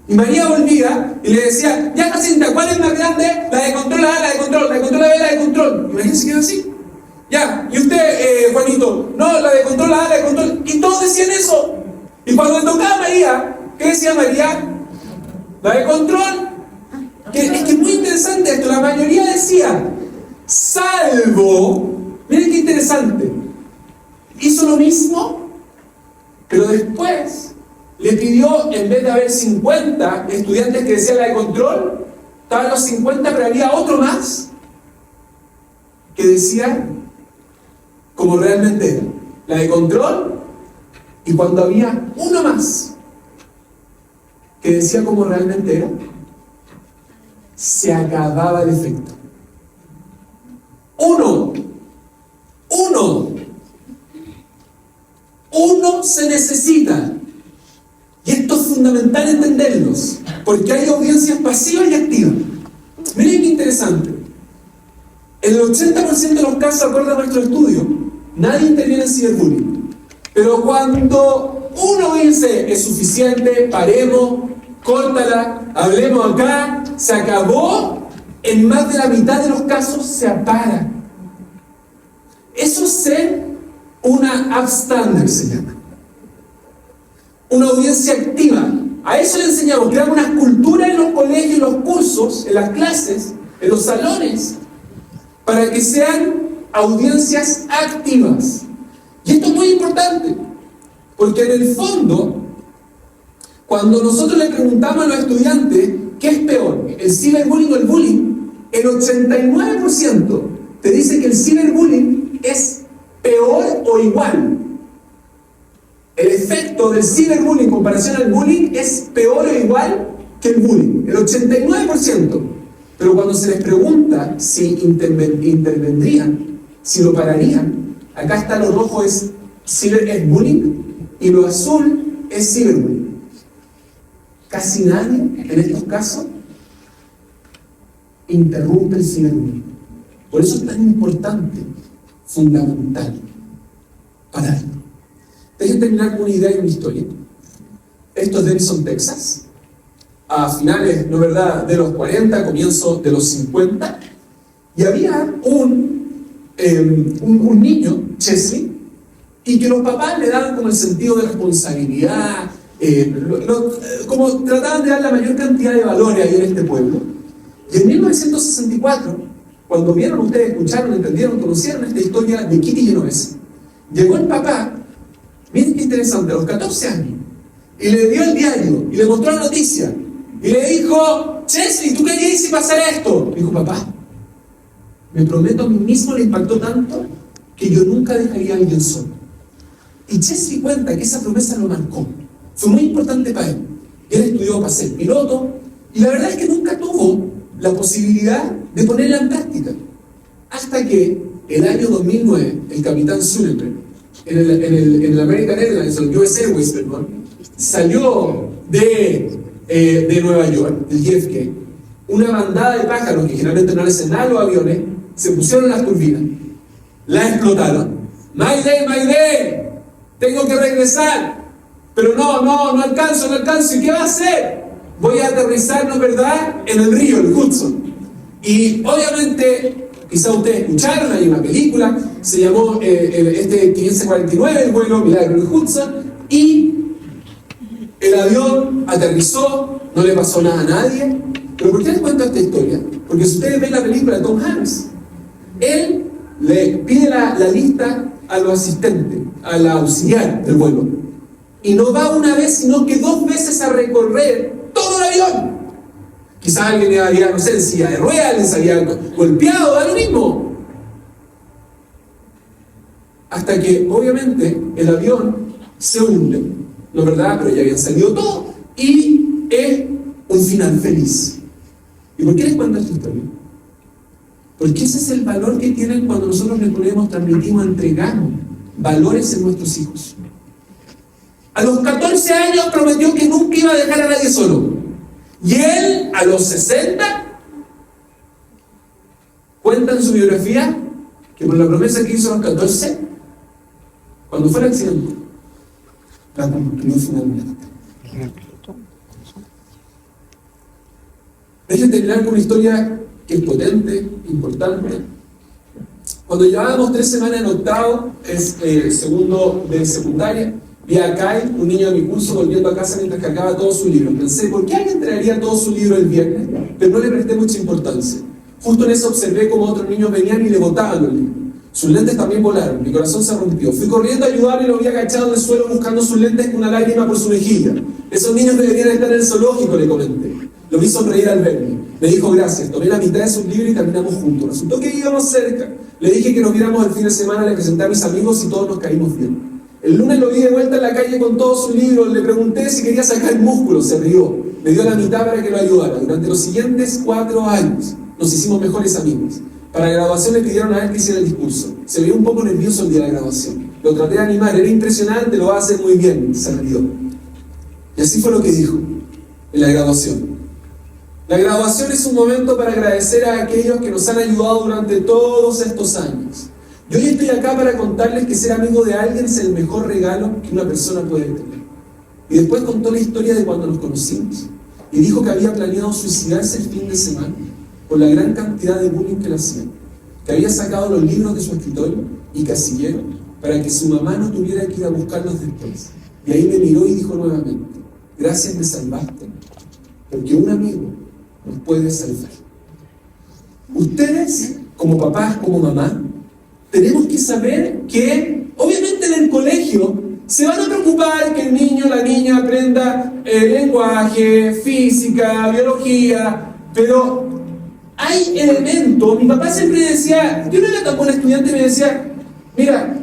Y María volvía y le decía, ya Jacinta, ¿cuál es más grande? La de control A, la de control, la de control B, la de control. Y María se quedó así. Ya, y usted, Juanito, no, la de control A, la de control. Y todos decían eso. Y cuando le tocaba a María, ¿qué decía María? La de control. Es que es muy interesante esto, la mayoría decía, salvo, miren qué interesante, hizo lo mismo, pero después le pidió, en vez de haber 50 estudiantes que decían la de control, estaban los 50, pero había otro más que decía como realmente era, la de control, y cuando había uno más que decía como realmente era, se acababa el efecto. Uno se necesita. Y esto es fundamental entenderlos, porque hay audiencias pasivas y activas. Miren qué interesante. En el 80% de los casos, acorde a nuestro estudio, nadie interviene en ciberbullying. Pero cuando uno dice, es suficiente, paremos, córtala, hablemos acá, se acabó, en más de la mitad de los casos se apara. Eso es ser una upstander, se llama. Una audiencia activa. A eso le enseñamos, creamos una cultura en los colegios, en los cursos, en las clases, en los salones, para que sean audiencias activas. Y esto es muy importante, porque en el fondo, cuando nosotros le preguntamos a los estudiantes qué es peor, el ciberbullying o el bullying, el 89% te dice que el ciberbullying es peor o igual. El efecto del ciberbullying en comparación al bullying es peor o igual que el bullying, el 89%. Pero cuando se les pregunta si intervendrían, si lo pararían, acá está lo rojo es bullying y lo azul es ciberbullying. Casi nadie en estos casos interrumpe el ciberbullying. Por eso es tan importante, fundamental, parar. Dejen terminar con una idea y una historia. Esto es Denison, Texas, a finales, no verdad, de los 40, comienzo de los 50, y había un niño, Chesley, y que los papás le daban como el sentido de responsabilidad, como trataban de dar la mayor cantidad de valores ahí en este pueblo. Y en 1964, cuando vieron ustedes, escucharon, entendieron, conocieron esta historia de Kitty Genovese, llegó el papá, miren qué interesante, a los 14 años, y le dio el diario, y le mostró la noticia, y le dijo, Chesley, ¿tú qué dices si pasara esto? Dijo, papá, me prometo a mí mismo, le impactó tanto que yo nunca dejaría a alguien solo. Y Chesley cuenta que esa promesa lo marcó. Fue muy importante para él. Él estudió para ser piloto y la verdad es que nunca tuvo la posibilidad de ponerla en práctica. Hasta que el año 2009, el capitán Sullenberg, en el American Airlines, el US Airways, perdón, salió de Nueva York, del JFK, una bandada de pájaros que generalmente no le hacen nada a los aviones, se pusieron en las turbinas, la explotaron. Mayday, tengo que regresar, pero no alcanzo, ¿y qué va a hacer? Voy a aterrizar, ¿no es verdad?, en el río, el Hudson. Y obviamente, quizá ustedes escucharon, hay una película, se llamó 549, el vuelo Milagro del Hudson, y el avión aterrizó, no le pasó nada a nadie. Pero ¿por qué les cuento esta historia? Porque si ustedes ven la película de Tom Hanks, él le pide la lista a los asistentes, a la auxiliar del vuelo, y no va una vez, sino que 2 veces a recorrer todo el avión. Quizás alguien había, no sé, en silla de ruedas, alguien se había golpeado, da lo mismo. Hasta que, obviamente, el avión se hunde, ¿no es verdad? Pero ya habían salido todos, y es un final feliz. ¿Y por qué les cuento esta historia? Porque ese es el valor que tienen cuando nosotros les ponemos, transmitimos, entregamos valores en nuestros hijos. A los 14 años prometió que nunca iba a dejar a nadie solo. Y él, a los 60, cuenta en su biografía que por la promesa que hizo a los 14, cuando fue el accidente, la cumplió finalmente. Déjenme terminar con una historia que es potente, importante. Cuando llevábamos 3 semanas en octavo, segundo de secundaria, vi a Kai, un niño de mi curso, volviendo a casa mientras cargaba todos sus libros. Pensé, ¿por qué alguien traería todos sus libros el viernes? Pero no le presté mucha importancia. Justo en eso observé cómo otros niños venían y le botaban los libros. Sus lentes también volaron, mi corazón se rompió. Fui corriendo a ayudarle y lo vi agachado en el suelo buscando sus lentes con una lágrima por su mejilla. Esos niños deberían estar en el zoológico, le comenté. Lo vi sonreír al verme. Me dijo gracias, tomé la mitad de sus libros y caminamos juntos. Resultó que íbamos cerca. Le dije que nos viéramos el fin de semana, le presenté a mis amigos y todos nos caímos bien. El lunes lo vi de vuelta en la calle con todos sus libros, le pregunté si quería sacar músculo, se rió. Me dio la mitad para que lo ayudara. Durante los siguientes 4 años nos hicimos mejores amigos. Para la graduación le pidieron a él que hiciera el discurso. Se veía un poco nervioso el día de la graduación. Lo traté de animar, era impresionante, lo va a hacer muy bien, se rió. Y así fue lo que dijo en la graduación. La graduación es un momento para agradecer a aquellos que nos han ayudado durante todos estos años. Yo hoy estoy acá para contarles que ser amigo de alguien es el mejor regalo que una persona puede tener. Y después contó la historia de cuando nos conocimos. Y dijo que había planeado suicidarse el fin de semana por la gran cantidad de bullying que le hacían. Que había sacado los libros de su escritorio y casillero para que su mamá no tuviera que ir a buscarlos después. Y ahí me miró y dijo nuevamente, gracias, me salvaste, porque un amigo nos puede salvar. Ustedes, como papás, como mamá, tenemos que saber que, obviamente en el colegio, se van a preocupar que el niño o la niña aprenda lenguaje, física, biología, pero hay elementos. Mi papá siempre decía, yo no era tan buen estudiante, me decía, mira,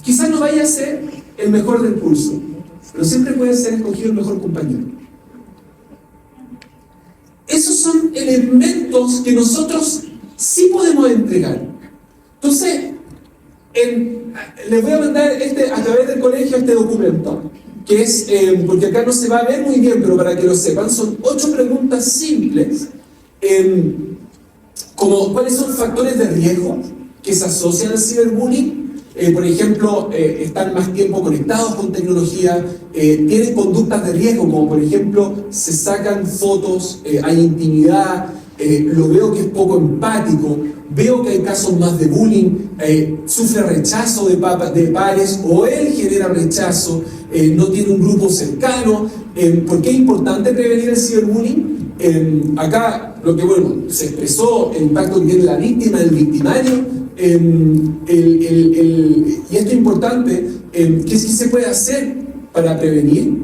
quizás no vaya a ser el mejor del curso, pero siempre puede ser escogido el mejor compañero. Esos son elementos que nosotros sí podemos entregar. Entonces, les voy a mandar a través del colegio este documento, que es, porque acá no se va a ver muy bien, pero para que lo sepan, son 8 preguntas simples, como cuáles son factores de riesgo que se asocian al ciberbullying. Por ejemplo, están más tiempo conectados con tecnología, tienen conductas de riesgo, como por ejemplo, se sacan fotos, hay intimidad, lo veo que es poco empático, veo que hay casos más de bullying, sufre rechazo de pares, o él genera rechazo, no tiene un grupo cercano. ¿Por qué es importante prevenir el ciberbullying? Acá, lo que se expresó, el impacto que tiene la víctima, el victimario, y esto es importante, ¿qué se puede hacer para prevenir?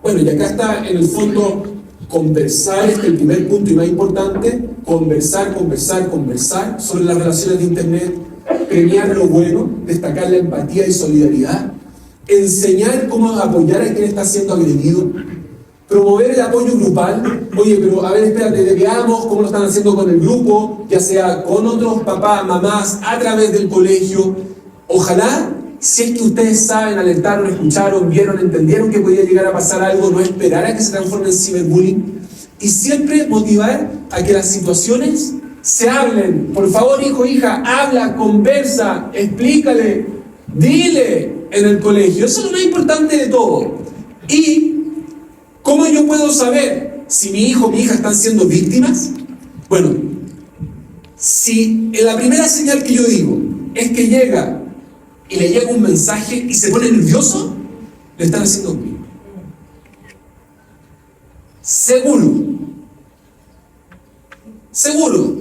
Bueno, y acá está en el fondo conversar, este es el primer punto y más importante, conversar sobre las relaciones de internet, premiar lo bueno, destacar la empatía y solidaridad, enseñar cómo apoyar a quien está siendo agredido, promover el apoyo grupal. Oye, pero a ver, espérate, veamos cómo lo están haciendo con el grupo, ya sea con otros papás, mamás, a través del colegio. Ojalá, si es que ustedes saben, alertaron, escucharon, vieron, entendieron que podía llegar a pasar algo, no esperar a que se transforme en ciberbullying, y siempre motivar a que las situaciones se hablen. Por favor, hijo, hija, habla, conversa, explícale, dile en el colegio. Eso es lo más importante de todo. Y ¿cómo yo puedo saber si mi hijo o mi hija están siendo víctimas? Bueno, si en la primera señal que yo digo es que llega y le llega un mensaje y se pone nervioso, le están haciendo bullying. Seguro.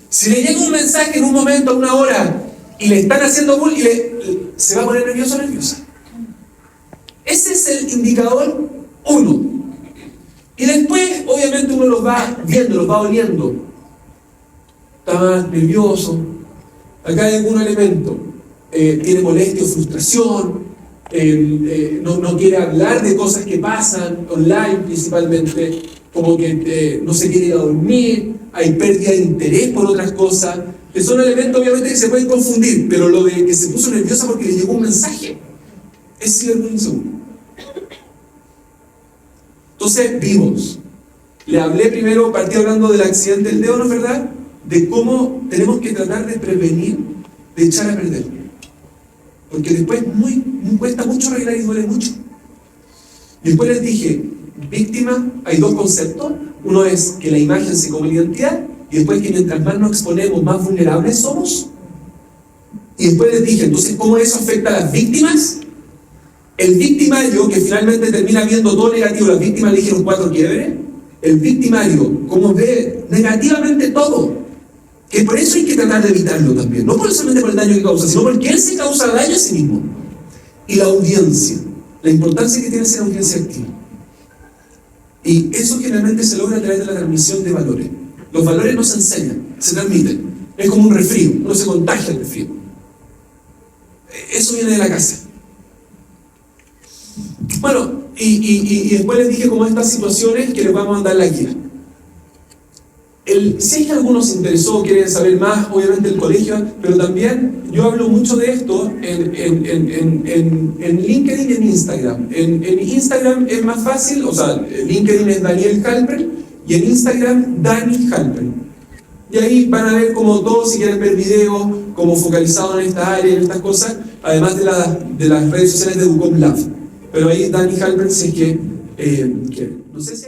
Si le llega un mensaje en un momento, a una hora, y le están haciendo bullying, se va a poner nervioso o nerviosa. Ese es el indicador 1. Y después, obviamente, uno los va viendo, los va oliendo. Está más nervioso. Acá hay algún elemento. Tiene molestia o frustración. No quiere hablar de cosas que pasan online, principalmente. Como que no se quiere ir a dormir. hay pérdida de interés por otras cosas, que son elementos obviamente que se pueden confundir, pero lo de que se puso nerviosa porque le llegó un mensaje, es ciberbullying. Entonces, vimos. Le hablé primero, partí hablando del accidente del dedo, ¿no es verdad? De cómo tenemos que tratar de prevenir, de echar a perder. Porque después cuesta mucho arreglar y duele mucho. Y después les dije, víctima, hay dos conceptos. Uno es que la imagen se come la identidad, y después que mientras más nos exponemos, más vulnerables somos. Y después les dije, entonces, ¿cómo eso afecta a las víctimas? El victimario, que finalmente termina viendo todo negativo, las víctimas le dijeron 4 quiebres. El victimario, como ve negativamente todo, que por eso hay que tratar de evitarlo también, no solamente por el daño que causa, sino porque él se causa daño a sí mismo. Y la audiencia, la importancia que tiene ser audiencia activa. Y eso generalmente se logra a través de la transmisión de valores. Los valores no se enseñan, se transmiten. Es como un resfrío, uno se contagia el resfrío. Eso viene de la casa. Bueno, y después les dije como estas situaciones que les vamos a dar la guía. Si es que alguno se interesó, quiere saber más, obviamente el colegio, pero también yo hablo mucho de esto en LinkedIn y en Instagram. En Instagram es más fácil, o sea, LinkedIn es Daniel Halpern y en Instagram Dani Halpern. Y ahí van a ver como todos, si quieren ver videos, como focalizados en esta área, en estas cosas, además de las redes sociales de Educom Lab. Pero ahí Dani Halpern, si es que no sé si